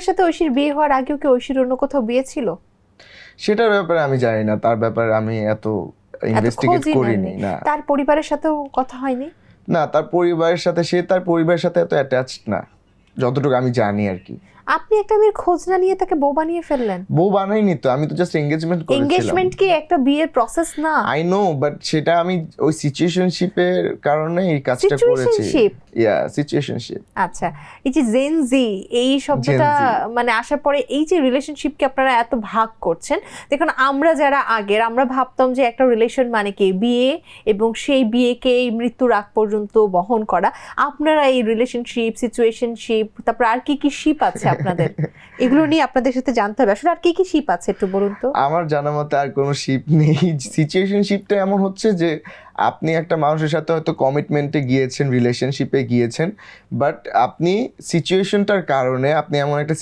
সাথে ঐশীর বিয়ে হওয়ার আগেও কি ঐশীর অন্য কোথাও বিয়ে ছিল? সেটার ব্যাপারে আমি জানি না, তার ব্যাপারে আমি এত ইনভেস্টিগেট খোঁজই করিনি। নেননি? না তার পরিবারের সাথেও কথা হয়নি? না, তার পরিবারের সাথে, সে তার পরিবারের সাথে এত অ্যাটাচড না যতটুকু আমি জানি আর কি। আপনি একটা মেয়ের খোঁজ না নিয়ে তাকে বউ বানিয়ে ফেললেন। বউ বানাইনি তো, আমি তো জাস্ট এঙ্গেজমেন্ট করেছিলাম। এঙ্গেজমেন্ট কি একটা বিয়ের প্রসেস না? আই নো, বাট সেটা আমি ওই সিচুয়েশনশিপের কারণে এই কাজটা করেছি। সিচুয়েশনশিপ? সিচুয়েশনশিপ। আচ্ছা, এই যে জেন জি এই শব্দটা Gen Z। মানে আসার পরে এই যে রিলেশনশিপকে আপনারা এত ভাগ করছেন, দেখুন আমরা যারা আগের আমরা ভাবতাম যে একটা রিলেশন মানে কি বিয়ে এবং সেই বিয়েকে এই মৃত্যুর আগ পর্যন্ত বহন করা। আপনারা এই রিলেশনশিপ, সিচুয়েশনশিপ, তারপর আর কি কি শিপ আছে আপনাদের, এগুলো নিয়ে আপনাদের সাথে জানতে হবে আসলে আর কি কি শিপ আছে একটু বলুন তো। আমার জানা মতে আর কোনো শিপ নেই। সিচুয়েশনশিপটা এমন হচ্ছে যে আপনি একটা মানুষের সাথে হয়তো কমিটমেন্টে গিয়েছেন, রিলেশনশিপে গিয়েছেন, বাট আপনি সিচুয়েশনটার কারণে আপনি এমন একটা